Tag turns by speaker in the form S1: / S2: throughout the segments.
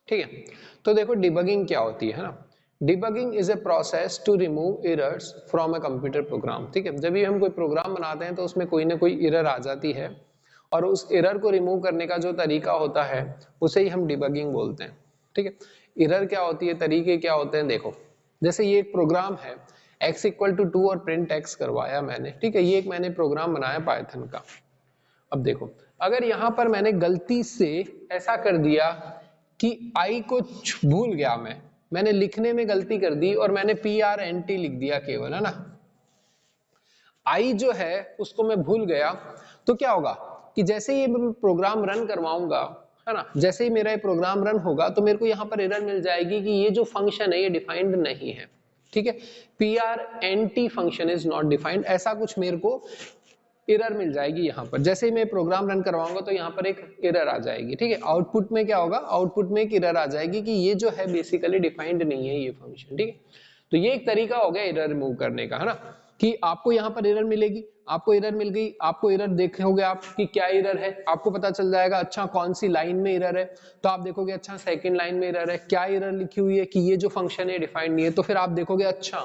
S1: ठीक है। तो देखो डिबगिंग क्या होती है ना, debugging is a process to remove errors from a computer program. ठीक है, जब भी हम कोई प्रोग्राम बनाते हैं तो उसमें कोई ना कोई एरर आ जाती है और उस एरर को रिमूव करने का जो तरीका होता है उसे ही हम डिबगिंग बोलते हैं। ठीक है, एरर क्या होती है, तरीके क्या होते हैं, देखो जैसे ये एक प्रोग्राम है x इक्वल टू 2 और प्रिंट x करवाया मैंने। ठीक है, ये एक मैंने प्रोग्राम बनाया पाइथन का। अब देखो अगर यहां पर मैंने गलती से ऐसा कर दिया कि आई को भूल गया, मैंने लिखने में गलती कर दी और मैंने PRNT लिख दिया केवल, है ना, आई जो है उसको मैं भूल गया, तो क्या होगा कि जैसे ही मैं प्रोग्राम रन करवाऊंगा, है ना, जैसे ही मेरा ये प्रोग्राम रन होगा तो मेरे को यहां पर एरर मिल जाएगी कि ये जो फंक्शन है ये डिफाइंड नहीं है। ठीक है, PRNT function is not defined, ऐसा कुछ मेरे को एरर मिल जाएगी यहाँ पर। जैसे ही मैं प्रोग्राम रन करवाऊंगा तो यहाँ पर एक एरर आ जाएगी। ठीक है, आउटपुट में क्या होगा, आउटपुट में एक एरर आ जाएगी कि ये जो है बेसिकली डिफाइंड नहीं है ये फंक्शन। ठीक है, तो ये एक तरीका हो गया एरर रिमूव करने का, है ना, कि आपको यहाँ पर एरर मिलेगी, आपको एरर मिल गई, आपको एरर देखोगे आप कि क्या एरर है, आपको पता चल जाएगा अच्छा कौन सी लाइन में एरर है, तो आप देखोगे अच्छा सेकंड लाइन में एरर है, क्या एरर लिखी हुई है कि ये जो फंक्शन है डिफाइंड नहीं है, तो फिर आप देखोगे अच्छा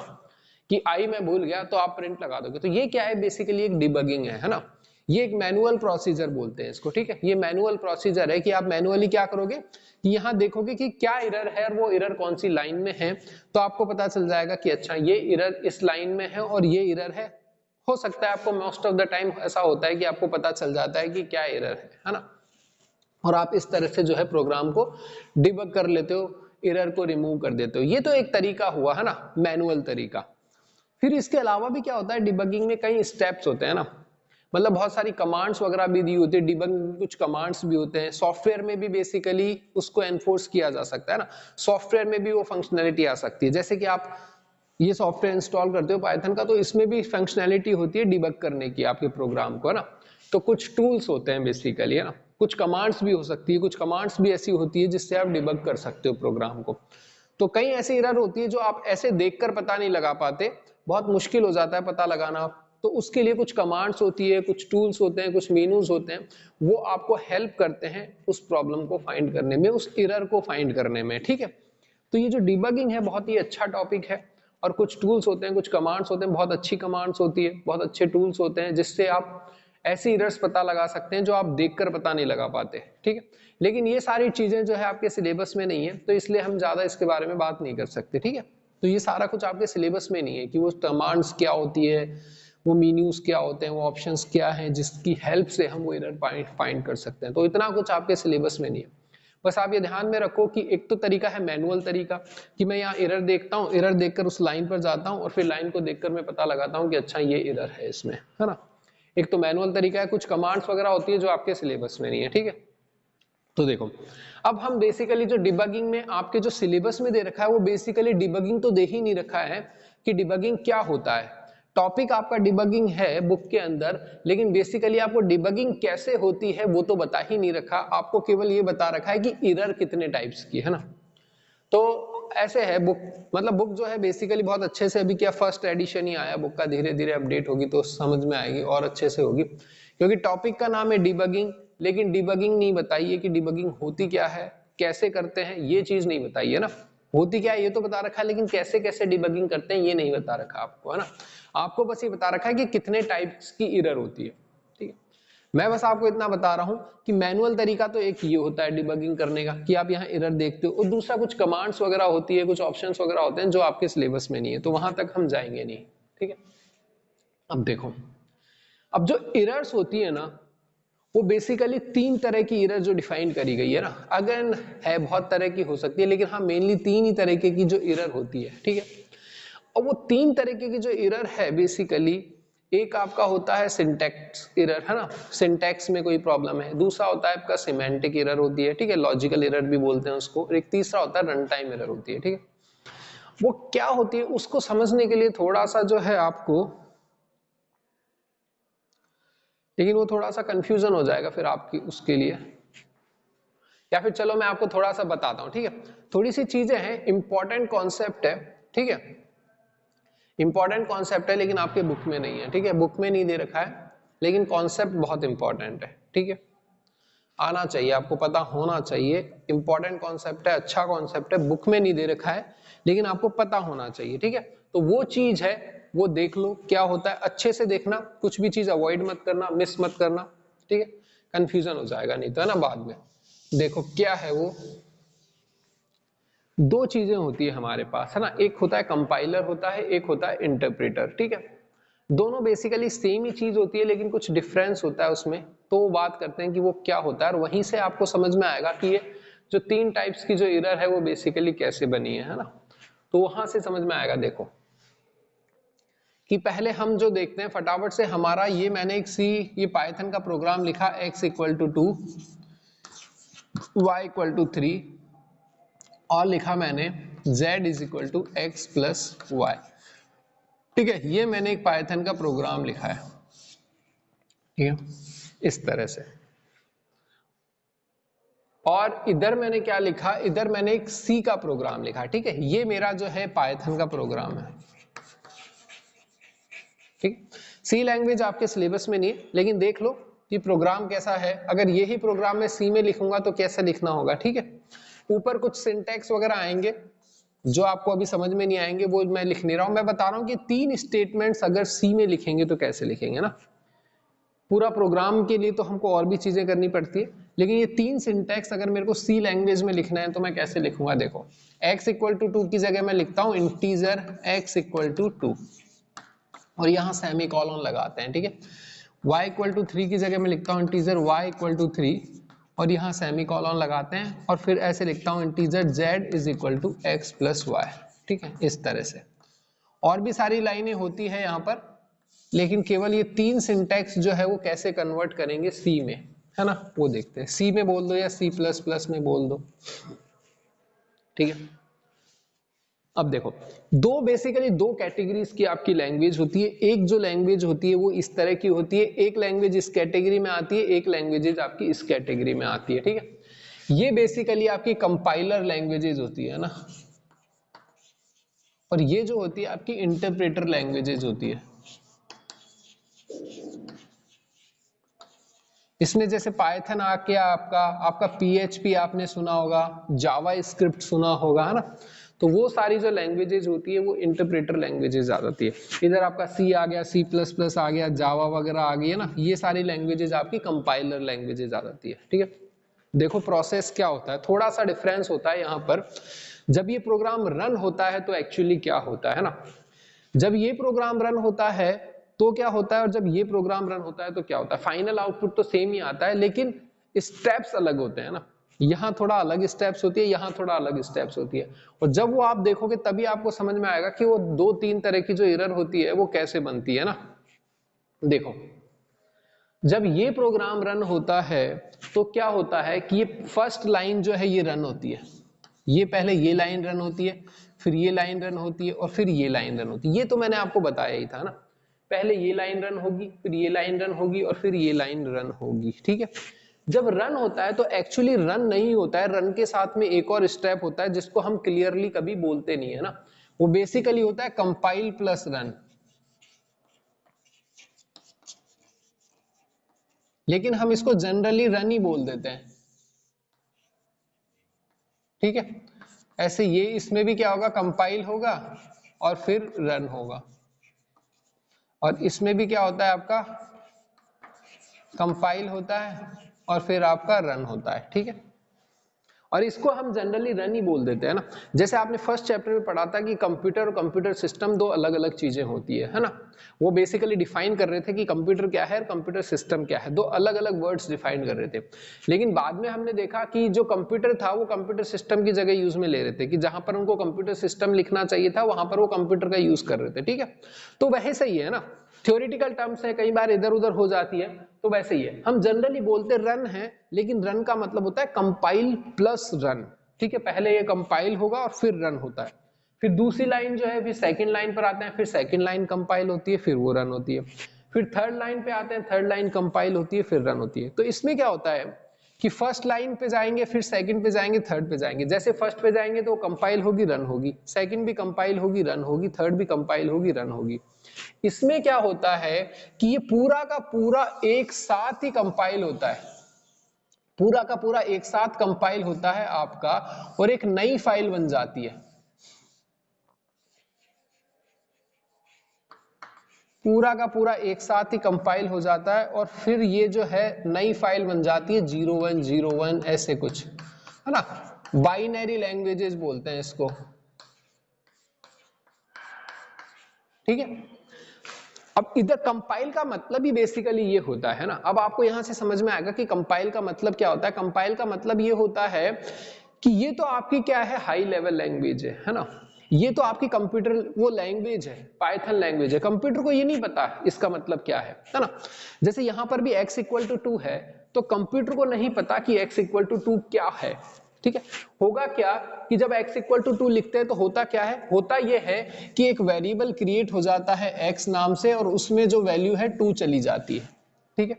S1: कि आई मैं भूल गया, तो आप प्रिंट लगा दोगे। तो ये क्या है, बेसिकली एक डिबगिंग है ना, ये एक मैनुअल प्रोसीजर बोलते हैं इसको। ठीक है, ये मैनुअल प्रोसीजर है कि आप मैनुअली क्या करोगे कि यहाँ देखोगे कि क्या एरर है और वो एरर कौन सी लाइन में है, तो आपको पता चल जाएगा कि अच्छा ये एरर इस लाइन में है और ये एरर है। हो सकता है आपको मोस्ट ऑफ द टाइम ऐसा होता है कि आपको पता चल जाता है कि क्या एरर है ना, और आप इस तरह से जो है प्रोग्राम को डिबग कर लेते हो, एरर को रिमूव कर देते हो। ये तो एक तरीका हुआ, है ना, मैनुअल तरीका। फिर इसके अलावा भी क्या होता है, डिबगिंग में कई स्टेप्स होते हैं ना, मतलब बहुत सारी कमांड्स वगैरह भी दी होती है, डिबगिंग में कुछ कमांड्स भी होते हैं। सॉफ्टवेयर में भी बेसिकली उसको एनफोर्स किया जा सकता है ना, सॉफ्टवेयर में भी वो फंक्शनैलिटी आ सकती है। जैसे कि आप ये सॉफ्टवेयर इंस्टॉल करते हो पाइथन का, तो इसमें भी फंक्शनैलिटी होती है डिबग करने की आपके प्रोग्राम को, है ना। तो कुछ टूल्स होते हैं बेसिकली, है ना, कुछ कमांड्स भी हो सकती है, कुछ कमांड्स भी ऐसी होती है जिससे आप डिबग कर सकते हो प्रोग्राम को। तो कई ऐसी एरर होती है जो आप ऐसे देखकर पता नहीं लगा पाते, बहुत मुश्किल हो जाता है पता लगाना, तो उसके लिए कुछ कमांड्स होती है, कुछ टूल्स होते हैं, कुछ मेनूज होते हैं, वो आपको हेल्प करते हैं उस प्रॉब्लम को फाइंड करने में, उस एरर को फाइंड करने में। ठीक है, तो ये जो डिबगिंग है बहुत ही अच्छा टॉपिक है, और कुछ टूल्स होते हैं, कुछ कमांड्स होते हैं, बहुत अच्छी कमांड्स होती है, बहुत अच्छे टूल्स होते हैं जिससे आप ऐसी एरर्स पता लगा सकते हैं जो आप देखकर पता नहीं लगा पाते। ठीक है, लेकिन ये सारी चीजें जो है आपके सिलेबस में नहीं है, तो इसलिए हम ज्यादा इसके बारे में बात नहीं कर सकते। ठीक है, तो ये सारा कुछ आपके सिलेबस में नहीं है कि वो कमांड्स क्या होती है, वो मीन्यूज क्या होते हैं, वो ऑप्शंस क्या हैं जिसकी हेल्प से हम वो एरर फाइंड कर सकते हैं। तो इतना कुछ आपके सिलेबस में नहीं है। बस आप ये ध्यान में रखो कि एक तो तरीका है मैनुअल तरीका, कि मैं यहाँ एरर देखता हूँ, एरर देखकर उस लाइन पर जाता हूँ और फिर लाइन को देखकर मैं पता लगाता हूँ कि अच्छा ये एरर है इसमें, है ना। एक तो मैनुअल तरीका है, कुछ कमांड्स वगैरह होती है जो आपके सिलेबस में नहीं है। ठीक है, तो देखो अब हम बेसिकली जो डिबगिंग में आपके जो सिलेबस में दे रखा है वो बेसिकली डिबगिंग तो दे ही नहीं रखा है कि डिबगिंग क्या होता है। टॉपिक आपका डिबगिंग है बुक के अंदर, लेकिन बेसिकली आपको डिबगिंग कैसे होती है वो तो बता ही नहीं रखा, आपको केवल ये बता रखा है कि एरर कितने टाइप्स की, है ना। तो ऐसे है बुक, मतलब बुक जो है बेसिकली बहुत अच्छे से, अभी क्या फर्स्ट एडिशन ही आया बुक का, धीरे धीरे अपडेट होगी तो समझ में आएगी और अच्छे से होगी, क्योंकि टॉपिक का नाम है डिबगिंग, लेकिन डिबगिंग नहीं बताई है कि डिबगिंग होती क्या है, कैसे करते हैं, ये चीज नहीं बताई है ना। होती क्या है ये तो बता रखा है, लेकिन कैसे कैसे डिबगिंग करते हैं ये नहीं बता रखा आपको, है ना। आपको बस ये बता रखा है कि कितने टाइप्स की एरर होती है। ठीक है, मैं बस आपको इतना बता रहा हूं कि मैनुअल तरीका तो एक ये होता है डिबगिंग करने का कि आप यहाँ एरर देखते हो, और दूसरा कुछ कमांड्स वगैरह होती है, कुछ ऑप्शंस वगैरह होते हैं जो आपके सिलेबस में नहीं है, तो वहां तक हम जाएंगे नहीं। ठीक है, अब देखो, अब जो एरर्स होती है ना वो बेसिकली 3 तरह की एरर जो डिफाइन करी गई है ना, अगेन है बहुत तरह की हो सकती है, लेकिन हाँ मेनली 3 ही तरीके की जो एरर होती है। ठीक है, और वो 3 तरीके की जो एरर है बेसिकली, एक आपका होता है सिंटैक्स एरर, है ना, सिंटैक्स में कोई प्रॉब्लम है। दूसरा होता है आपका सिमेंटिक एरर होती है, ठीक है, लॉजिकल एरर भी बोलते हैं उसको। और एक तीसरा होता है रन टाइम एरर होती है। ठीक है, वो क्या होती है उसको समझने के लिए थोड़ा सा जो है आपको, लेकिन वो थोड़ा सा कंफ्यूजन हो जाएगा फिर आपकी उसके लिए, या फिर चलो मैं आपको थोड़ा सा बताता हूं। ठीक है, थोड़ी सी चीजें हैं, इंपॉर्टेंट कॉन्सेप्ट है। ठीक है, इंपॉर्टेंट कॉन्सेप्ट है लेकिन आपके बुक में नहीं है। ठीक है, बुक में नहीं दे रखा है, लेकिन कॉन्सेप्ट बहुत इंपॉर्टेंट है। ठीक है, आना चाहिए, आपको पता होना चाहिए। इंपॉर्टेंट कॉन्सेप्ट है, अच्छा कॉन्सेप्ट है, बुक में नहीं दे रखा है लेकिन आपको पता होना चाहिए, ठीक है। तो वो चीज है, वो देख लो क्या होता है, अच्छे से देखना, कुछ भी चीज अवॉइड मत करना, मिस मत करना, ठीक है, कंफ्यूजन हो जाएगा नहीं तो, है ना बाद में। देखो क्या है वो, दो चीजें होती है हमारे पास, है ना, एक होता है कंपाइलर होता है, एक होता है इंटरप्रेटर, ठीक है। दोनों बेसिकली सेम ही चीज होती है लेकिन कुछ डिफरेंस होता है उसमें, तो वो बात करते हैं कि वो क्या होता है, और वहीं से आपको समझ में आएगा कि ये जो तीन टाइप्स की जो एरर है वो बेसिकली कैसे बनी है ना। तो वहां से समझ में आएगा। देखो कि पहले हम जो देखते हैं फटाफट से, हमारा ये मैंने एक ये पाइथन का प्रोग्राम लिखा, x equal to 2, y equal to 3, और लिखा मैंने z is equal to x plus y, ठीक है। ये मैंने एक पाइथन का प्रोग्राम लिखा है, ठीक है, इस तरह से। और इधर मैंने क्या लिखा, इधर मैंने एक सी का प्रोग्राम लिखा, ठीक है। ये मेरा जो है पाइथन का प्रोग्राम है, ठीक। सी लैंग्वेज आपके सिलेबस में नहीं है लेकिन देख लो कि प्रोग्राम कैसा है। अगर यही प्रोग्राम मैं सी में लिखूंगा तो कैसे लिखना होगा, ठीक है। ऊपर कुछ सिंटैक्स वगैरह आएंगे जो आपको अभी समझ में नहीं आएंगे, वो मैं लिख नहीं रहा हूं, मैं बता रहा हूं कि तीन स्टेटमेंट्स अगर सी में लिखेंगे तो कैसे लिखेंगे ना। पूरा प्रोग्राम के लिए तो हमको और भी चीजें करनी पड़ती है, लेकिन ये तीन सिंटैक्स अगर मेरे को सी लैंग्वेज में लिखना है तो मैं कैसे लिखूंगा। देखो x इक्वल टू 2 की जगह मैं लिखता हूं इंटीजर x इक्वल टू 2, और यहां सेमी कॉलन लगाते हैं, ठीक है। y इक्वल टू 3 की जगह मैं लिखता हूं इंटीजर y इक्वल टू 3, और यहाँ सेमी कॉलन लगाते हैं, और फिर ऐसे लिखता हूं integer z is equal to x plus y, ठीक है, इस तरह से। और भी सारी लाइनें होती है यहाँ पर, लेकिन केवल ये तीन सिंटैक्स जो है वो कैसे कन्वर्ट करेंगे सी में, है ना, वो देखते हैं। सी में बोल दो या सी प्लस प्लस में बोल दो, ठीक है। अब देखो दो बेसिकली दो कैटेगरीज की आपकी लैंग्वेज होती है। एक जो लैंग्वेज होती है वो इस तरह की होती है, एक लैंग्वेज इस कैटेगरी में आती है, एक लैंग्वेज आपकी इस कैटेगरी में आती है, ठीक है। ये बेसिकली आपकी कंपाइलर लैंग्वेजेज होती है ना, और ये जो होती है आपकी इंटरप्रेटर लैंग्वेजेज होती है। इसमें जैसे पाइथन आ गया आपका, आपका PHP आपने सुना होगा, जावा स्क्रिप्ट सुना होगा, है ना। तो वो सारी जो लैंग्वेजेज होती है वो इंटरप्रेटर लैंग्वेजेज आ जाती है। इधर आपका सी आ गया, C++ आ गया, जावा वगैरह आ गई है ना, ये सारी लैंग्वेजेज आपकी कंपाइलर लैंग्वेजेज आ जाती है, ठीक है। देखो प्रोसेस क्या होता है, थोड़ा सा डिफरेंस होता है यहाँ पर। जब ये प्रोग्राम रन होता है तो एक्चुअली क्या होता है ना, जब ये प्रोग्राम रन होता है तो क्या होता है, और जब ये प्रोग्राम रन होता है तो क्या होता है, फाइनल आउटपुट तो सेम ही आता है लेकिन स्टेप्स अलग होते हैं ना। यहाँ थोड़ा अलग स्टेप्स होती है, यहाँ थोड़ा अलग स्टेप्स होती है, और जब वो आप देखोगे तभी आपको समझ में आएगा कि वो दो तीन तरह की जो एरर होती है वो कैसे बनती है ना। देखो जब ये प्रोग्राम रन होता है तो क्या होता है कि ये फर्स्ट लाइन जो है ये रन होती है, ये पहले ये लाइन रन होती है, फिर ये लाइन रन होती है, और फिर ये लाइन रन होती है। ये तो मैंने आपको बताया ही था ना, पहले ये लाइन रन होगी, फिर ये लाइन रन होगी, और फिर ये लाइन रन होगी, ठीक है। जब रन होता है तो एक्चुअली रन नहीं होता है, रन के साथ में एक और स्टेप होता है जिसको हम क्लियरली कभी बोलते नहीं है ना, वो बेसिकली होता है कंपाइल प्लस रन। लेकिन हम इसको जनरली रन ही बोल देते हैं, ठीक है। ऐसे ये इसमें भी क्या होगा, कंपाइल होगा और फिर रन होगा, और इसमें भी क्या होता है आपका, कंपाइल होता है और फिर आपका रन होता है, ठीक है। और इसको हम जनरली रन ही बोल देते हैं ना। जैसे आपने फर्स्ट चैप्टर में पढ़ा था कि कंप्यूटर और कंप्यूटर सिस्टम दो अलग अलग चीजें होती है ना। वो बेसिकली डिफाइन कर रहे थे कि कंप्यूटर क्या है और कंप्यूटर सिस्टम क्या है, दो अलग अलग वर्ड्स डिफाइन कर रहे थे। लेकिन बाद में हमने देखा कि जो कंप्यूटर था वो कंप्यूटर सिस्टम की जगह यूज में ले रहे थे, कि जहां पर उनको कंप्यूटर सिस्टम लिखना चाहिए था वहां पर वो कंप्यूटर का यूज कर रहे थे, ठीक है। तो वैसे सही है ना, थ्योरेटिकल टर्म्स है, कई बार इधर उधर हो जाती है, तो वैसे ही है। हम जनरली बोलते रन है, लेकिन रन का मतलब होता है कंपाइल प्लस रन, ठीक है। पहले ये कंपाइल होगा और फिर रन होता है, फिर दूसरी लाइन जो है फिर सेकंड लाइन पर आते हैं, फिर सेकंड लाइन कंपाइल होती है, फिर वो रन होती है, फिर थर्ड लाइन पे आते हैं, थर्ड लाइन कंपाइल होती है, फिर रन होती है। तो इसमें क्या होता है कि फर्स्ट लाइन पे जाएंगे, फिर सेकंड पे जाएंगे, थर्ड पे जाएंगे। जैसे फर्स्ट पे जाएंगे तो कंपाइल होगी, रन होगी, सेकंड भी कंपाइल होगी, रन होगी, थर्ड भी कंपाइल होगी, रन होगी। इसमें क्या होता है कि ये पूरा का पूरा एक साथ ही कंपाइल होता है, पूरा का पूरा एक साथ कंपाइल होता है आपका और एक नई फाइल बन जाती है। पूरा का पूरा एक साथ ही कंपाइल हो जाता है और फिर ये जो है नई फाइल बन जाती है 0101 ऐसे कुछ, है ना। बाइनरी लैंग्वेजेस बोलते हैं इसको, ठीक है। अब इधर कंपाइल का मतलब ही बेसिकली ये होता है ना। अब आपको यहां से समझ में आएगा कि कंपाइल का मतलब क्या होता है। कंपाइल का मतलब ये होता है कि ये तो आपकी क्या है, हाई लेवल लैंग्वेज है ना। ये तो आपकी कंप्यूटर वो लैंग्वेज है, पाइथन लैंग्वेज है। कंप्यूटर को ये नहीं पता इसका मतलब क्या है ना। जैसे यहां पर भी x इक्वल टू 2 है तो कंप्यूटर को नहीं पता कि x इक्वल टू 2 क्या है, ठीक है। होगा क्या कि जब x इक्वल टू 2 लिखते हैं तो होता क्या है, होता यह है कि एक वेरिएबल क्रिएट हो जाता है x नाम से और उसमें जो वैल्यू है 2 चली जाती है, ठीक है।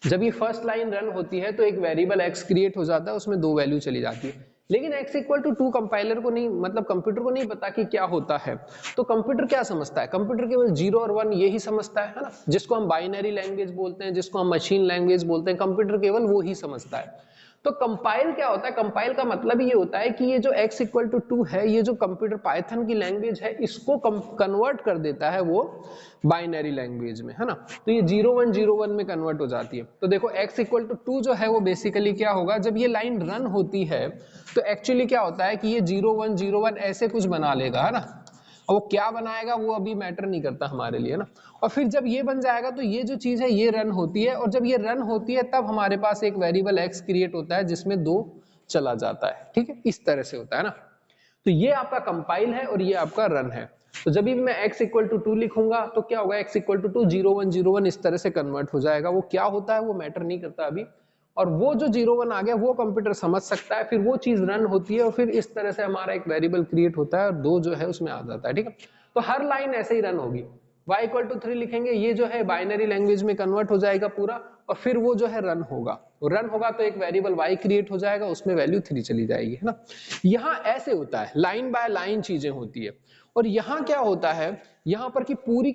S1: जब ये फर्स्ट लाइन रन होती है तो एक वेरिएबल x क्रिएट हो जाता है, उसमें 2 वैल्यू चली जाती है। लेकिन x इक्वल टू 2 कंपाइलर को नहीं, मतलब कंप्यूटर को नहीं पता कि क्या होता है। तो कंप्यूटर क्या समझता है, कंप्यूटर केवल 0 और 1 यही समझता है ना। जिसको हम बाइनरी लैंग्वेज बोलते हैं, जिसको हम मशीन लैंग्वेज बोलते हैं, कंप्यूटर केवल वो ही समझता है। तो कंपाइल क्या होता है, कंपाइल का मतलब ये होता है कि ये जो x इक्वल टू 2 है, ये जो कंप्यूटर पाइथन की लैंग्वेज है, इसको कन्वर्ट कर देता है वो बाइनरी लैंग्वेज में, है ना। तो ये 0101 में कन्वर्ट हो जाती है। तो देखो x इक्वल टू 2 जो है वो बेसिकली क्या होगा, जब ये लाइन रन होती है तो एक्चुअली क्या होता है कि ये 0101 ऐसे कुछ बना लेगा, है ना। और वो क्या बनाएगा वो अभी मैटर नहीं करता हमारे लिए ना। और फिर जब ये बन जाएगा तो ये जो चीज है ये रन होती है, और जब ये रन होती है तब हमारे पास एक वेरिएबल x क्रिएट होता है जिसमें 2 चला जाता है, ठीक है। इस तरह से होता है ना। तो ये आपका कंपाइल है और ये आपका रन है। तो जब भी मैं x इक्वल टू 2 लिखूंगा तो क्या होगा, x इक्वल टू 2 0101 इस तरह से कन्वर्ट हो जाएगा। वो क्या होता है वो मैटर नहीं करता अभी। और वो जो 01 आ गया वो कंप्यूटर समझ सकता है, फिर वो चीज रन होती है और फिर इस तरह से हमारा एक वेरिएबल क्रिएट होता है और 2 जो है उसमें आ जाता है, ठीक है। तो हर लाइन ऐसे ही रन होगी। y इक्वल टू 3 लिखेंगे, ये जो है बाइनरी लैंग्वेज में कन्वर्ट हो जाएगा पूरा, और फिर वो जो है रन होगा। रन होगा तो एक वेरिएबल y क्रिएट हो जाएगा, उसमें वैल्यू 3 चली जाएगी, है ना। यहाँ ऐसे होता है, लाइन बाय लाइन चीजें होती है। और यहाँ क्या होता है, यहाँ पर की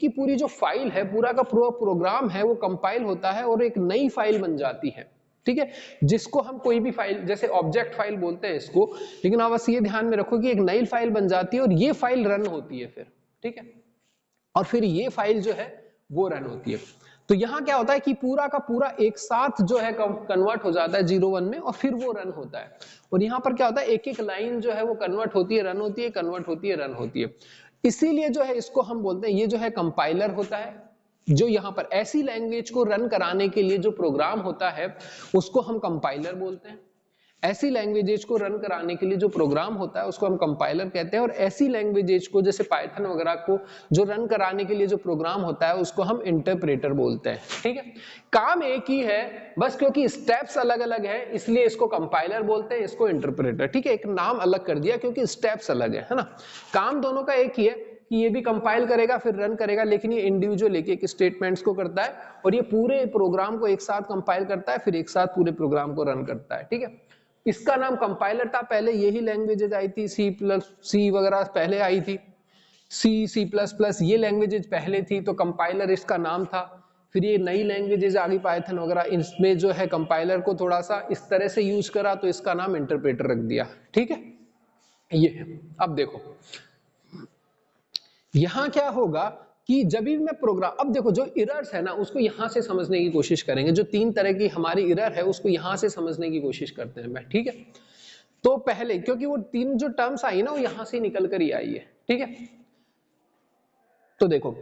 S1: पूरी जो फाइल है, पूरा का पूरा प्रोग्राम है, वो कंपाइल होता है और एक नई फाइल बन जाती है, ठीक है। जिसको हम कोई भी फाइल, जैसे ऑब्जेक्ट फाइल बोलते हैं इसको, लेकिन आप बस ये ध्यान में रखो कि एक नई फाइल बन जाती है और ये फाइल रन होती है फिर, ठीक है। और फिर ये फाइल जो है वो रन होती है। तो यहां क्या होता है कि पूरा का पूरा एक साथ जो है कन्वर्ट हो जाता है 01 में और फिर वो रन होता है। और यहां पर क्या होता है, एक एक लाइन जो है वो कन्वर्ट होती है, रन होती है, कन्वर्ट होती है, रन होती है। इसीलिए जो है इसको हम बोलते हैं, ये जो है कंपाइलर होता है। जो यहां पर ऐसी लैंग्वेज को रन कराने के लिए जो प्रोग्राम होता है उसको हम कंपाइलर बोलते हैं। ऐसी लैंग्वेजेज को रन कराने के लिए जो प्रोग्राम होता है उसको हम कंपाइलर कहते हैं। और ऐसी लैंग्वेजेज को, जैसे पाइथन वगैरह को जो रन कराने के लिए जो प्रोग्राम होता है उसको हम इंटरप्रेटर बोलते हैं, ठीक है। काम एक ही है, बस क्योंकि स्टेप्स अलग अलग है इसलिए इसको कंपाइलर बोलते हैं, इसको इंटरप्रेटर, ठीक है। एक नाम अलग कर दिया क्योंकि स्टेप्स अलग है ना। काम दोनों का एक ही है कि ये भी कंपाइल करेगा फिर रन करेगा, लेकिन ये इंडिविजुअल एक एक स्टेटमेंट्स को करता है और ये पूरे प्रोग्राम को एक साथ कंपाइल करता है, फिर एक साथ पूरे प्रोग्राम को रन करता है, ठीक है। इसका नाम कंपाइलर था, पहले यही लैंग्वेजेज आई थी, सी वगैरह पहले आई थी, सी प्लस प्लस ये लैंग्वेजेज पहले थी, तो कंपाइलर इसका नाम था। फिर ये नई लैंग्वेजेज आ गई पाइथन वगैरह, इसमें जो है कंपाइलर को थोड़ा सा इस तरह से यूज करा तो इसका नाम इंटरप्रेटर रख दिया, ठीक है। ये अब देखो यहां क्या होगा कि जब भी मैं प्रोग्राम, अब देखो जो एरर्स है ना उसको यहां से समझने की कोशिश करेंगे। जो 3 तरह की हमारी एरर है उसको यहां से समझने की कोशिश करते हैं मैं, ठीक है। तो पहले क्योंकि वो 3 जो टर्म्स आई ना वो यहां से निकल कर ही आई है, ठीक है। तो देखो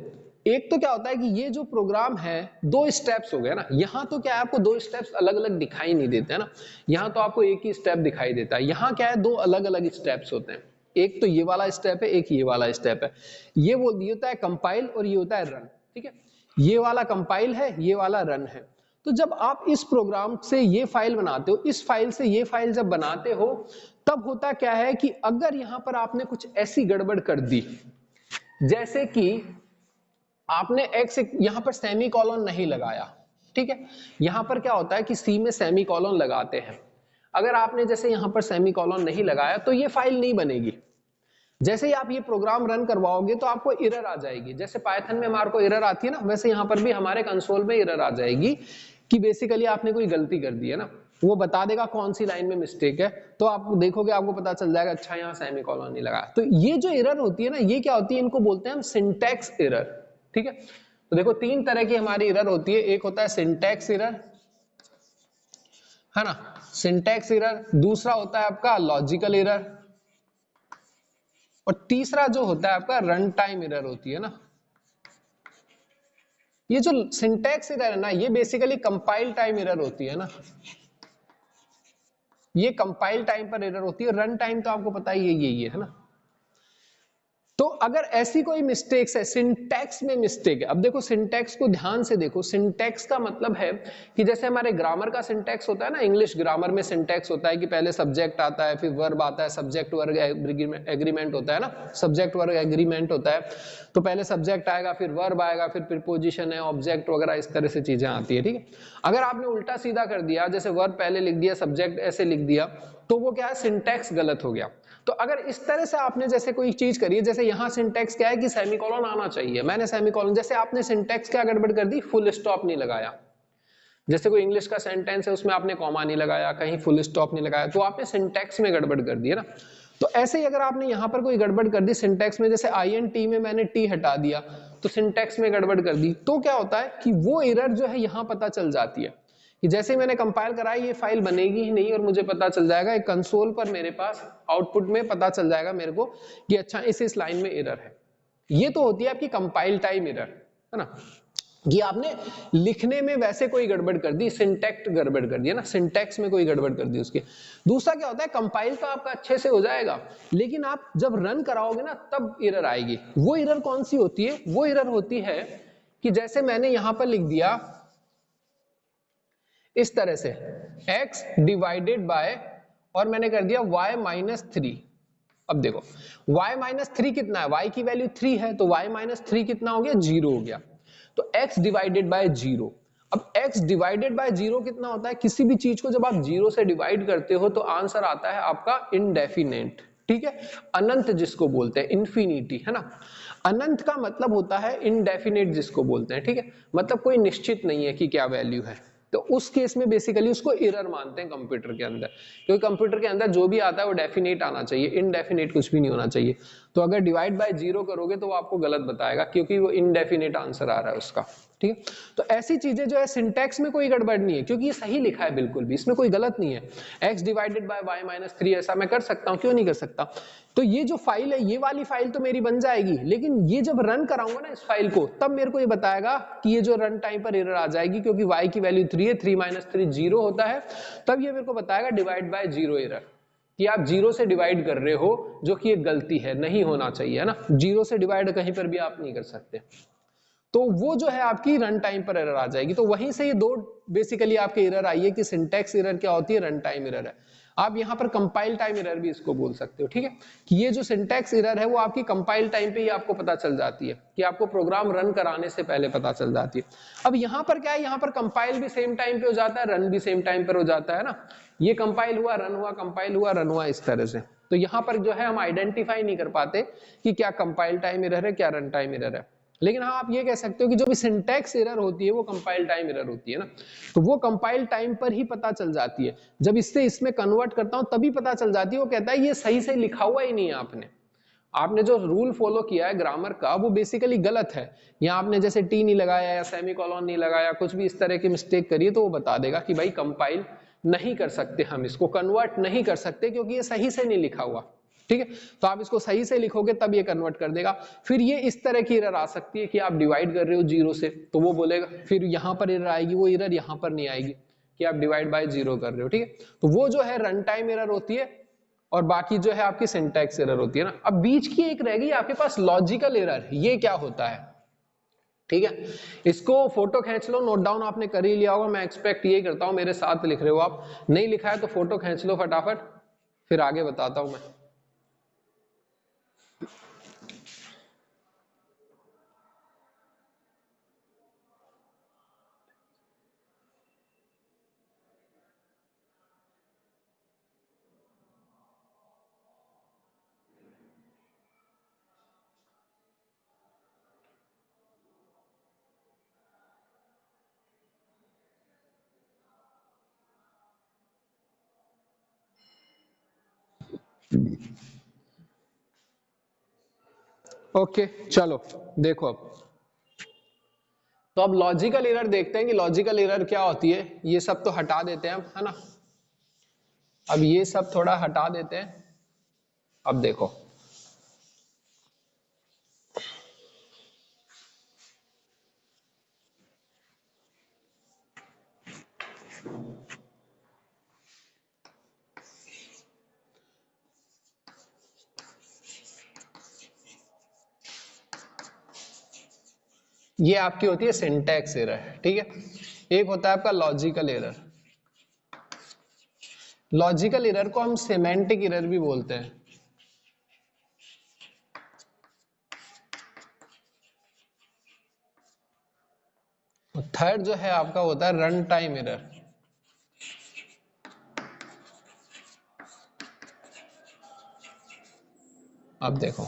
S1: एक तो क्या होता है कि ये जो प्रोग्राम है 2 स्टेप्स हो गए ना। यहां तो क्या है, आपको 2 स्टेप्स अलग अलग दिखाई नहीं देते है ना। यहां तो आपको एक ही स्टेप दिखाई देता है, यहां क्या है 2 अलग अलग स्टेप्स होते हैं। एक तो ये वाला स्टेप है, एक ये वाला स्टेप है। ये होता है कंपाइल और ये होता है रन, ठीक है। ये वाला कंपाइल है, ये वाला रन है। तो जब आप इस प्रोग्राम से ये फाइल बनाते हो, इस फाइल से ये फाइल जब बनाते हो, तब होता क्या है कि अगर यहां पर आपने कुछ ऐसी गड़बड़ कर दी, जैसे कि आपने एक्स यहां पर सेमी कॉलन नहीं लगाया, ठीक है। यहां पर क्या होता है कि सी में सेमी कॉलन लगाते हैं। अगर आपने जैसे यहां पर सेमी कॉलन नहीं लगाया तो ये फाइल नहीं बनेगी। जैसे ही आप ये प्रोग्राम रन करवाओगे तो आपको एरर आ जाएगी। जैसे पाइथन में हमारे को एरर आती है ना, वैसे यहां पर भी हमारे कंसोल में एरर आ जाएगी कि बेसिकली आपने कोई गलती कर दी है ना, वो बता देगा कौन सी लाइन में मिस्टेक है, तो आप देखोगे आपको पता चल जाएगा अच्छा यहाँ सेमीकोलन नहीं लगा। तो ये जो एरर होती है ना, ये क्या होती है, इनको बोलते हैं हम सिंटैक्स एरर। ठीक है, तो देखो तीन तरह की हमारी एरर होती है, एक होता है सिंटैक्स एरर, है ना, सिंटैक्स एरर, दूसरा होता है आपका लॉजिकल एरर, और तीसरा जो होता है आपका रन टाइम एरर होती है ना। ये जो सिंटैक्स एरर है ना, ये बेसिकली कंपाइल टाइम एरर होती है ना, ये कंपाइल टाइम पर एरर होती है। रन टाइम तो आपको पता ही है यही है ना। तो अगर ऐसी कोई मिस्टेक्स है, सिंटैक्स में मिस्टेक है, अब देखो सिंटैक्स को ध्यान से देखो, सिंटैक्स का मतलब है कि जैसे हमारे ग्रामर का सिंटैक्स होता है ना, इंग्लिश ग्रामर में सिंटैक्स होता है कि पहले सब्जेक्ट आता है, फिर वर्ब आता है, सब्जेक्ट वर्ब एग्रीमेंट होता है ना, सब्जेक्ट वर्ब एग्रीमेंट होता है, तो पहले सब्जेक्ट आएगा, फिर वर्ब आएगा, फिर प्रीपोजिशन है, ऑब्जेक्ट वगैरह, इस तरह से चीजें आती है। ठीक है, अगर आपने उल्टा सीधा कर दिया, जैसे वर्ब पहले लिख दिया, सब्जेक्ट ऐसे लिख दिया, तो वो क्या है, सिंटैक्स गलत हो गया। तो अगर इस तरह से आपने जैसे कोई चीज करी है, जैसे यहां सिंटैक्स क्या है कि सेमीकोलन आना चाहिए, मैंने सेमीकोलन, जैसे आपने सिंटैक्स क्या गड़बड़ कर दी, फुल स्टॉप नहीं लगाया, जैसे कोई इंग्लिश का सेंटेंस है उसमें आपने कॉमा नहीं लगाया, कहीं फुल स्टॉप नहीं लगाया, तो आपने सिंटैक्स में गड़बड़ कर दी है ना। तो ऐसे ही अगर आपने यहां पर कोई गड़बड़ कर दी सिंटैक्स में, जैसे आई एन टी में मैंने टी हटा दिया, तो सिंटैक्स में गड़बड़ कर दी, तो क्या होता है कि वो एरर जो है यहां पता चल जाती है कि जैसे मैंने कंपाइल कराया ये फाइल बनेगी ही नहीं, और मुझे पता चल जाएगा एक कंसोल पर, मेरे पास आउटपुट में पता चल जाएगा मेरे को कि अच्छा इस लाइन में एरर है। ये तो होती है आपकी कंपाइल टाइम एरर, है ना, कि आपने लिखने में वैसे कोई गड़बड़ कर दी, सिंटैक्स गड़बड़ कर दी है ना, सिंटैक्स में कोई गड़बड़ कर दी उसके। दूसरा क्या होता है, कंपाइल का आपका अच्छे से हो जाएगा, लेकिन आप जब रन कराओगे ना तब एरर आएगी। वो एरर कौन सी होती है, वो एरर होती है कि जैसे मैंने यहां पर लिख दिया इस तरह से x डिवाइडेड बाय, और मैंने कर दिया y माइनस थ्री। अब देखो y माइनस थ्री कितना है, y की वैल्यू 3 है, तो y माइनस थ्री कितना हो गया, 0 हो गया, तो x डिवाइडेड बाय 0। अब x डिवाइडेड बाय 0 कितना होता है, किसी भी चीज को जब आप 0 से डिवाइड करते हो तो आंसर आता है आपका इनडेफिनेट। ठीक है, अनंत जिसको बोलते हैं, इन्फिनिटी, है ना। अनंत का मतलब होता है इनडेफिनेट जिसको बोलते हैं। ठीक है, मतलब कोई निश्चित नहीं है कि क्या वैल्यू है, तो उस केस में बेसिकली उसको एरर मानते हैं कंप्यूटर के अंदर, क्योंकि कंप्यूटर के अंदर जो भी आता है वो डेफिनेट आना चाहिए, इनडेफिनेट कुछ भी नहीं होना चाहिए। तो अगर डिवाइड बाय 0 करोगे तो वो आपको गलत बताएगा, क्योंकि वो इनडेफिनेट आंसर आ रहा है उसका। ठीक है, तो ऐसी चीजें जो है, सिंटैक्स में कोई गड़बड़ नहीं है क्योंकि ये सही लिखा है, बिल्कुल भी इसमें कोई गलत नहीं है। x divided by y minus three, ऐसा मैं कर सकता हूं, क्यों नहीं कर सकता। तो ये जो फाइल है, ये वाली फाइल तो मेरी बन जाएगी, लेकिन ये जब रन कराऊंगा ना इस फाइल को, तब मेरे को ये बताएगा कि ये जो रन टाइम पर एरर आ जाएगी, क्योंकि y की वैल्यू 3 है, 3 माइनस 3 0 होता है, तब ये मेरे को बताएगा डिवाइड बाय 0 एरर, कि आप 0 से डिवाइड कर रहे हो, जो कि एक गलती है, नहीं होना चाहिए, है ना। 0 से डिवाइड कहीं पर भी आप नहीं कर सकते, तो वो जो है आपकी रन टाइम पर एरर आ जाएगी। तो वहीं से ये दो बेसिकली आपके एरर आई है कि सिंटैक्स एरर क्या होती है, रन टाइम एरर है। आप यहां पर कंपाइल टाइम एरर भी इसको बोल सकते हो। ठीक है, कि ये जो सिंटैक्स एरर है वो आपकी कंपाइल टाइम पे ही आपको पता चल जाती है, कि आपको प्रोग्राम रन कराने से पहले पता चल जाती है। अब यहां पर क्या है, यहां पर कंपाइल भी सेम टाइम पे हो जाता है, रन भी सेम टाइम पर हो जाता है ना। ये कंपाइल हुआ, रन हुआ, कंपाइल हुआ, रन हुआ, इस तरह से। तो यहां पर जो है हम आइडेंटिफाई नहीं कर पाते कि क्या कंपाइल टाइम एरर है, क्या रन टाइम एरर है। लेकिन हाँ आप ये कह सकते हो कि जो भी सिंटैक्स एरर होती है वो कंपाइल टाइम एरर होती है ना, तो वो कंपाइल टाइम पर ही पता चल जाती है। जब इससे इसमें कन्वर्ट करता हूं तभी पता चल जाती है, वो कहता है ये सही से लिखा हुआ ही नहीं है, आपने आपने जो रूल फॉलो किया है ग्रामर का वो बेसिकली गलत है। यहाँ आपने जैसे टी नहीं लगाया या सेमीकोलन नहीं लगाया, कुछ भी इस तरह की मिस्टेक करिए, तो वो बता देगा कि भाई कंपाइल नहीं कर सकते, हम इसको कन्वर्ट नहीं कर सकते क्योंकि ये सही से नहीं लिखा हुआ। ठीक है, तो आप इसको सही से लिखोगे तब ये कन्वर्ट कर देगा। फिर ये इस तरह की एरर आ सकती है कि आप डिवाइड कर रहे हो 0 से, तो वो बोलेगा, फिर यहां पर एरर आएगी, वो एरर यहां पर नहीं आएगी कि आप डिवाइड बाय 0 कर रहे हो। ठीक है, तो वो जो है रन टाइम एरर होती है, और बाकी जो है आपकी सिंटैक्स एरर होती है ना। अब बीच की एक रह गई आपके पास लॉजिकल एरर, ये क्या होता है। ठीक है, इसको फोटो खींच लो, नोट डाउन आपने कर ही लिया होगा, मैं एक्सपेक्ट ये करता हूं मेरे साथ लिख रहे हो आप, नहीं लिखा है तो फोटो खींच लो फटाफट, फिर आगे बताता हूं मैं। ओके चलो देखो अब, तो अब लॉजिकल एरर देखते हैं कि लॉजिकल एरर क्या होती है। ये सब तो हटा देते हैं हम, है ना। अब ये सब थोड़ा हटा देते हैं। अब देखो, ये आपकी होती है सिंटैक्स एरर, ठीक है। एक होता है आपका लॉजिकल एरर। लॉजिकल एरर को हम सिमेंटिक एरर भी बोलते हैं। थर्ड जो है आपका होता है रन टाइम एरर। अब देखो,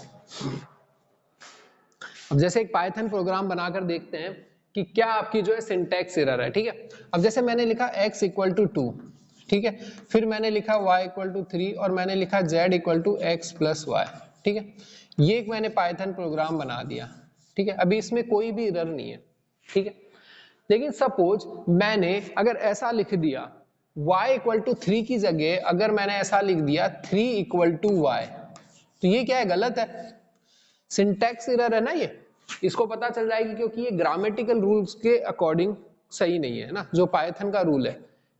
S1: अब जैसे एक पाइथन प्रोग्राम बनाकर देखते हैं कि क्या आपकी जो है सिंटैक्स एरर है, ठीक है। अब जैसे मैंने लिखा x इक्वल टू 2, ठीक है, फिर मैंने लिखा y इक्वल टू 3 और मैंने लिखा z equal to x plus y, ठीक है। ये एक मैंने पाइथन प्रोग्राम बना दिया, ठीक है। अभी इसमें कोई भी एरर नहीं है, ठीक है। लेकिन सपोज मैंने अगर ऐसा लिख दिया y इक्वल टू 3 की जगह अगर मैंने ऐसा लिख दिया 3 इक्वल टू y, तो ये क्या है, गलत है, सिंटैक्स एरर है ना ये। इसको पता चल जाएगी क्योंकि ये ग्रामेटिकल रूल्स के अकॉर्डिंग सही नहीं है ना, जो पाइथन का रूल है।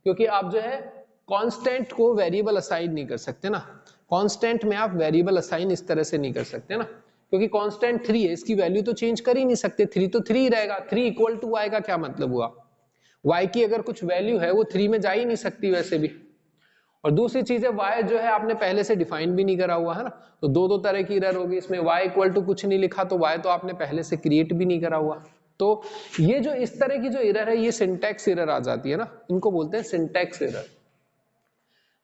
S1: क्योंकि आप जो है कांस्टेंट को वेरिएबल असाइन नहीं कर सकते ना, कांस्टेंट में आप वेरिएबल असाइन इस तरह से नहीं कर सकते ना, क्योंकि कांस्टेंट 3 है, इसकी वैल्यू तो चेंज कर ही नहीं सकते, 3 तो 3 ही रहेगा। 3 इक्वल टू y का क्या मतलब हुआ, y की अगर कुछ वैल्यू है वो 3 में जा ही नहीं सकती वैसे भी। और दूसरी चीज है y जो है आपने पहले से डिफाइन भी नहीं करा हुआ है ना, तो दो तरह की एरर होगी इसमें। y इक्वल टू कुछ नहीं लिखा तो y तो आपने पहले से क्रिएट भी नहीं करा हुआ। तो ये जो इस तरह की जो एरर है ये सिंटैक्स एरर आ जाती है ना, इनको बोलते हैं syntax error.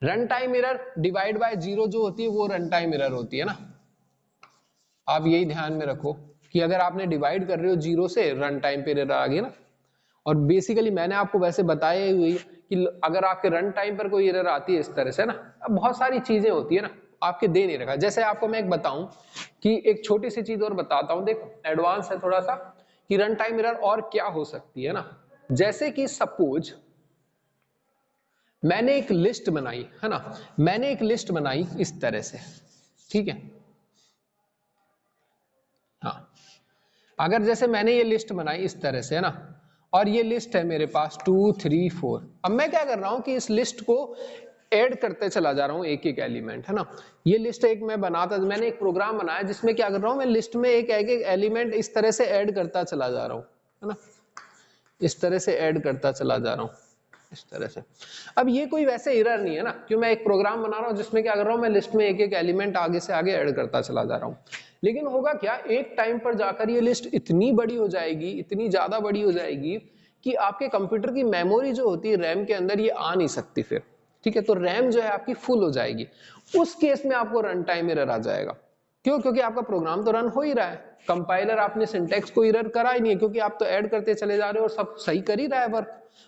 S1: Run time error divide by zero जो होती है वो रन टाइम एरर होती है ना। आप यही ध्यान में रखो कि अगर आपने डिवाइड कर रहे हो जीरो से, रन टाइम पे एरर आ गई ना। और बेसिकली मैंने आपको वैसे बताया हुई कि अगर आपके रन टाइम पर कोई एरर आती है इस तरह से ना, अब बहुत सारी चीजें होती है ना, आपके दे नहीं रखा। जैसे आपको मैं एक बताऊं कि एक छोटी सी चीज और बताता हूं, देखो एडवांस है थोड़ा सा, कि रन टाइम एरर और क्या हो सकती है ना। जैसे कि सपोज मैंने एक लिस्ट बनाई है ना, मैंने एक लिस्ट बनाई इस तरह से, ठीक है। हाँ, अगर जैसे मैंने ये लिस्ट बनाई इस तरह से है ना, और ये लिस्ट है मेरे पास 2 3 4। अब मैं क्या कर रहा हूं कि इस लिस्ट को ऐड करते चला जा रहा हूं एक एक एलिमेंट, है ना। ये लिस्ट एक मैं बनाता, मैंने एक प्रोग्राम बनाया जिसमें क्या कर रहा हूं मैं लिस्ट में एक एक एलिमेंट इस तरह से ऐड करता चला जा रहा हूं, है ना, इस तरह से ऐड करता चला जा रहा हूं इस तरह से। अब ये कोई वैसे एरर नहीं है ना, क्यों, मैं एक प्रोग्राम बना रहा हूं जिसमें क्या कर रहा हूं मैं लिस्ट में एक एक एलिमेंट आगे से आगे ऐड करता चला जा रहा हूं। लेकिन होगा क्या, एक टाइम पर जाकर ये लिस्ट इतनी बड़ी हो जाएगी, इतनी ज्यादा बड़ी हो जाएगी कि आपके कंप्यूटर की मेमोरी जो होती है रैम के अंदर ये आ नहीं सकती फिर, ठीक है। तो रैम जो है आपकी फुल हो जाएगी, उस केस में आपको रन टाइम एरर आ जाएगा। क्यों, क्योंकि आपका प्रोग्राम तो रन हो ही रहा है, कंपाइलर आपने सिंटैक्स को एरर करा ही नहीं है, क्योंकि आप तो ऐड करते चले जा रहे हो और सब सही कर ही रहा है,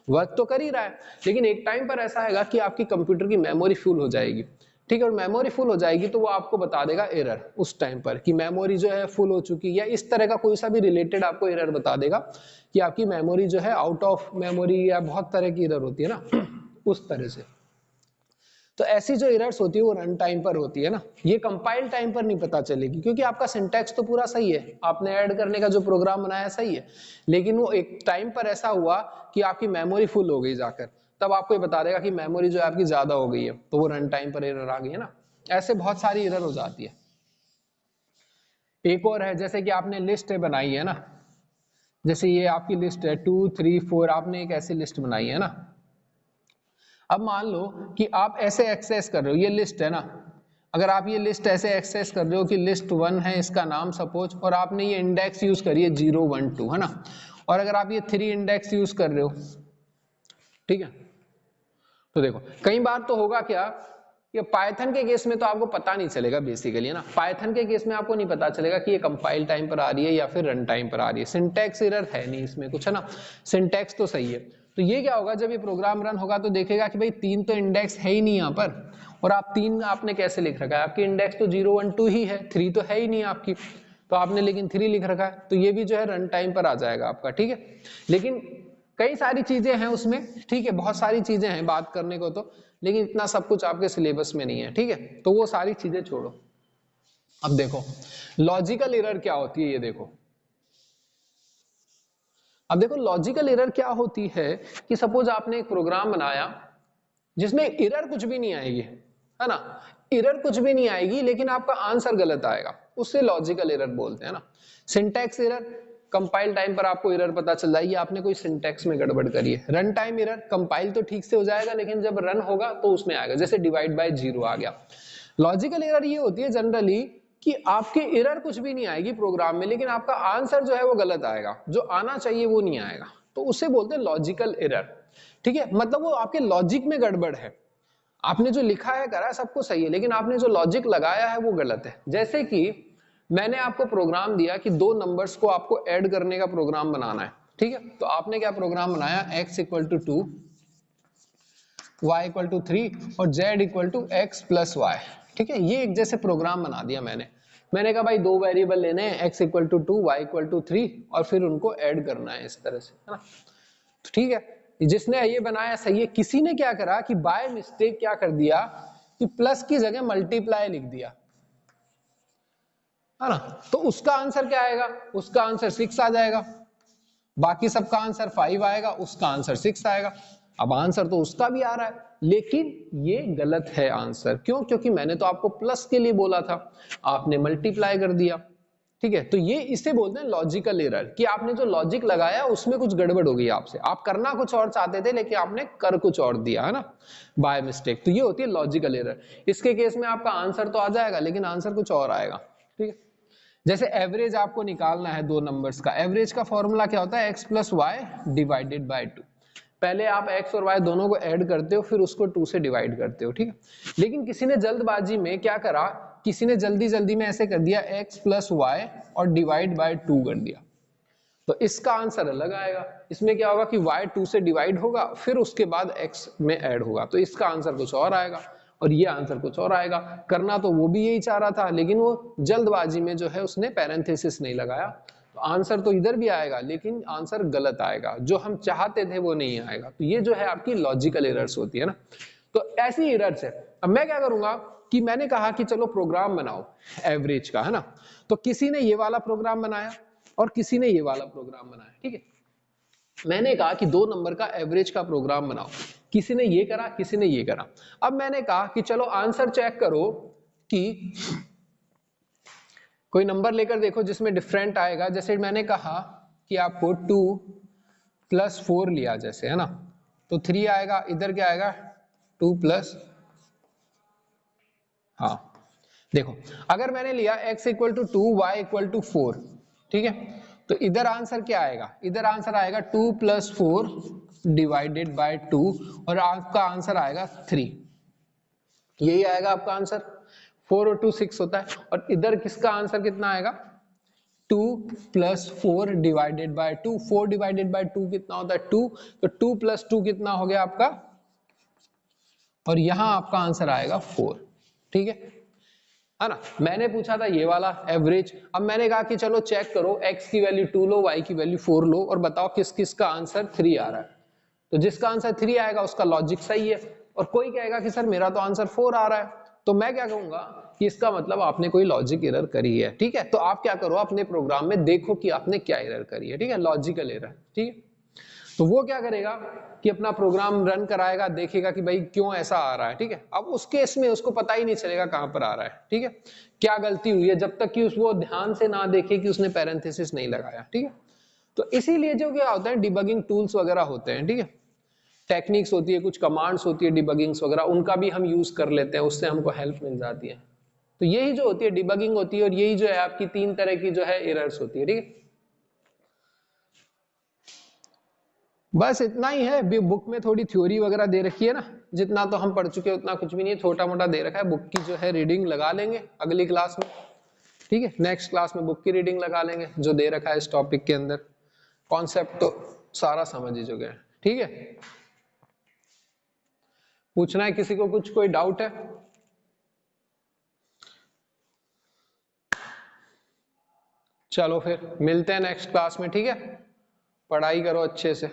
S1: वर्क तो कर ही रहा है। लेकिन एक टाइम पर ऐसा आएगा कि आपकी कंप्यूटर की मेमोरी फुल हो जाएगी, ठीक है। और मेमोरी फुल हो जाएगी तो वो आपको बता देगा एरर उस टाइम पर कि मेमोरी जो है फुल हो चुकी है, या इस तरह का कोई सा भी रिलेटेड आपको एरर बता देगा कि आपकी मेमोरी जो है आउट ऑफ मेमोरी, या बहुत तरह की एरर होती है ना उस तरह से। तो ऐसी जो एरर्स होती है वो रन टाइम पर होती है ना, ये कंपाइल टाइम पर नहीं पता चलेगी, क्योंकि आपका सिंटैक्स तो पूरा सही है, आपने ऐड करने का जो प्रोग्राम बनाया सही है। लेकिन वो एक टाइम पर ऐसा हुआ कि आपकी मेमोरी फुल हो गई जाकर, तब आपको ये बता देगा कि मेमोरी जो है आपकी ज्यादा हो गई है, तो वो रन टाइम पर एरर आ गई है ना। ऐसे बहुत सारी एरर हो जाती है। एक और है, जैसे कि आपने लिस्ट बनाई है ना, जैसे ये आपकी लिस्ट है 2 3 4, आपने एक ऐसी लिस्ट बनाई है ना। अब मान लो कि आप ऐसे एक्सेस कर रहे हो, ये लिस्ट है ना, अगर आप ये लिस्ट ऐसे एक्सेस कर रहे हो कि लिस्ट 1 है इसका नाम सपोज, और आपने ये इंडेक्स यूज करी है 0 1 2, है ना, और अगर आप ये 3 इंडेक्स यूज कर रहे हो, ठीक है। तो देखो कई बार तो होगा क्या, ये पाइथन के केस में तो आपको पता नहीं चलेगा बेसिकली, है ना। पाइथन के केस में आपको नहीं पता चलेगा कि ये कंपाइल टाइम पर आ रही है या फिर रन टाइम पर आ रही है, सिंटैक्स एरर है नहीं इसमें कुछ, है ना, सिंटैक्स तो सही है। तो ये क्या होगा, जब ये प्रोग्राम रन होगा तो देखेगा कि भाई 3 तो इंडेक्स है ही नहीं यहाँ पर, और आप 3 आपने कैसे लिख रखा है, आपकी इंडेक्स तो 0 1 2 ही है, 3 तो है ही नहीं आपकी, तो आपने लेकिन 3 लिख रखा है, तो ये भी जो है रन टाइम पर आ जाएगा आपका, ठीक है। लेकिन कई सारी चीजें हैं उसमें, ठीक है, बहुत सारी चीजें हैं बात करने को तो, लेकिन इतना सब कुछ आपके सिलेबस में नहीं है, ठीक है, तो वो सारी चीजें छोड़ो। अब देखो लॉजिकल एरर क्या होती है, ये देखो। अब देखो लॉजिकल एरर क्या होती है कि सपोज आपने एक प्रोग्राम बनाया जिसमें एरर कुछ भी नहीं आएगी, है ना, एरर कुछ भी नहीं आएगी, लेकिन आपका आंसर गलत आएगा, उससे लॉजिकल एरर बोलते हैं ना। सिंटैक्स एरर, कंपाइल टाइम पर आपको एरर पता चल जाएगी आपने कोई सिंटैक्स में गड़बड़ करी है। रन टाइम एरर, कंपाइल तो ठीक से हो जाएगा लेकिन जब रन होगा तो उसमें आएगा, जैसे डिवाइड बाय 0 आ गया। लॉजिकल एरर ये होती है जनरली कि आपके एरर कुछ भी नहीं आएगी प्रोग्राम में, लेकिन आपका आंसर जो है वो गलत आएगा, जो आना चाहिए वो नहीं आएगा, तो उसे बोलते हैं लॉजिकल एरर, ठीक है। मतलब वो आपके लॉजिक में गड़बड़ है, आपने जो लिखा है करा सब कुछ सही है, लेकिन आपने जो लॉजिक लगाया है वो गलत है। जैसे कि मैंने आपको प्रोग्राम दिया कि 2 नंबर्स को आपको ऐड करने का प्रोग्राम बनाना है, ठीक है, तो आपने क्या प्रोग्राम बनाया, x = 2, y = 3 और z = x + y, ठीक है, ये एक जैसे प्रोग्राम बना दिया मैंने कहा भाई 2 वेरिएबल लेने हैं, x = 2 y = 3 और फिर उनको ऐड करना है इस तरह से, है ना। तो ठीक है, जिसने ये बनाया सही है, किसी ने क्या करा कि बाय मिस्टेक क्या कर दिया कि प्लस की जगह मल्टीप्लाई लिख दिया, है ना, तो उसका आंसर क्या आएगा, उसका आंसर 6 आ जाएगा, बाकी सबका आंसर 5 आएगा, उसका आंसर 6 आएगा। अब आंसर तो उसका भी आ रहा है, लेकिन ये गलत है आंसर, क्यों, क्योंकि मैंने तो आपको प्लस के लिए बोला था, आपने मल्टीप्लाई कर दिया, ठीक है। तो ये इसे बोलते हैं लॉजिकल एरर, कि आपने जो लॉजिक लगाया उसमें कुछ गड़बड़ हो गई आपसे, आप करना कुछ और चाहते थे लेकिन आपने कर कुछ और दिया, है ना, बाय मिस्टेक, तो ये होती है लॉजिकल एरर। इसके केस में आपका आंसर तो आ जाएगा लेकिन आंसर कुछ और आएगा, ठीक है। जैसे एवरेज आपको निकालना है 2 नंबर्स का, एवरेज का फॉर्मूला क्या होता है, x + y / 2। पहले आप x और y दोनों को ऐड करते हो, फिर उसको 2 से डिवाइड करते हो, ठीक है। लेकिन किसी ने जल्दबाजी में क्या करा, किसी ने जल्दी में ऐसे कर दिया x + y और डिवाइड बाय 2 कर दिया, तो इसका आंसर अलग आएगा। इसमें क्या होगा कि y 2 से डिवाइड होगा, फिर उसके बाद x में ऐड होगा, तो इसका आंसर कुछ और आएगा और ये आंसर कुछ और आएगा। करना तो वो भी यही चाह रहा था, लेकिन वो जल्दबाजी में जो है उसने पैरेंथेसिस नहीं लगाया, तो आंसर तो इधर भी आएगा लेकिन आंसर गलत आएगा, जो हम चाहते थे वो नहीं आएगा। तो ये जो है आपकी लॉजिकल एरर्स होती है ना, तो ऐसी एरर्स है। अब मैं क्या करूंगा कि मैंने कहा कि चलो प्रोग्राम बनाओ एवरेज का, है ना, तो किसी ने ये वाला प्रोग्राम बनाया और किसी ने ये वाला प्रोग्राम बनाया, ठीक है। मैंने कहा कि 2 नंबर का एवरेज का प्रोग्राम बनाओ, किसी ने ये करा किसी ने ये करा। अब मैंने कहा कि चलो आंसर चेक करो कि कोई नंबर लेकर देखो जिसमें डिफरेंट आएगा। जैसे मैंने कहा कि आपको 2 + 4 लिया जैसे, है ना, तो 3 आएगा, इधर क्या आएगा 2 + हाँ देखो, अगर मैंने लिया x = 2 y = 4, ठीक है, तो इधर आंसर क्या आएगा, इधर आंसर आएगा 2 + 4 / 2 और आपका आंसर आएगा 3, यही आएगा आपका आंसर। 4 और 2 6 होता है, और इधर किसका आंसर कितना आएगा, 2 + 4 / 2, 4 / 2 कितना होता है 2, तो 2 + 2 कितना हो गया आपका, और यहां आपका आंसर आएगा 4, ठीक है ना। मैंने पूछा था ये वाला एवरेज, अब मैंने कहा कि चलो चेक करो, x की वैल्यू 2 लो, y की वैल्यू 4 लो और बताओ किस किस का आंसर 3 आ रहा है। तो जिसका आंसर 3 आएगा उसका लॉजिक सही है, और कोई कहेगा कि सर मेरा तो आंसर 4 आ रहा है, तो मैं क्या कहूंगा कि इसका मतलब आपने कोई लॉजिक एरर करी है, ठीक है। तो आप क्या करो, अपने प्रोग्राम में देखो कि आपने क्या एरर करी है, ठीक है, लॉजिकल एरर, ठीक है। तो वो क्या करेगा कि अपना प्रोग्राम रन कराएगा, देखेगा कि भाई क्यों ऐसा आ रहा है, ठीक है। अब उस केस में उसको पता ही नहीं चलेगा कहां पर आ रहा है, ठीक है, क्या गलती हुई है, जब तक कि वो ध्यान से ना देखे कि उसने पैरेंथेसिस नहीं लगाया, ठीक है। तो इसीलिए जो क्या होता है, डिबगिंग टूल्स वगैरह होते हैं, ठीक है, टेक्निक्स होती है, कुछ कमांड्स होती है डिबगिंग्स वगैरह, उनका भी हम यूज कर लेते हैं, उससे हमको हेल्प मिल जाती है। तो यही जो होती है डिबगिंग होती है, और यही जो है आपकी 3 तरह की जो है एरर्स होती है, ठीक है। बस इतना ही है, बुक में थोड़ी थ्योरी वगैरह दे रखी है ना, जितना तो हम पढ़ चुके हैं उतना कुछ भी नहीं है, छोटा मोटा दे रखा है। बुक की जो है रीडिंग लगा लेंगे अगली क्लास में, ठीक है, नेक्स्ट क्लास में बुक की रीडिंग लगा लेंगे जो दे रखा है इस टॉपिक के अंदर। कॉन्सेप्ट तो सारा समझ ही चुके हैं, ठीक है। पूछना है किसी को कुछ, कोई डाउट है? चलो फिर मिलते हैं नेक्स्ट क्लास में, ठीक है, पढ़ाई करो अच्छे से।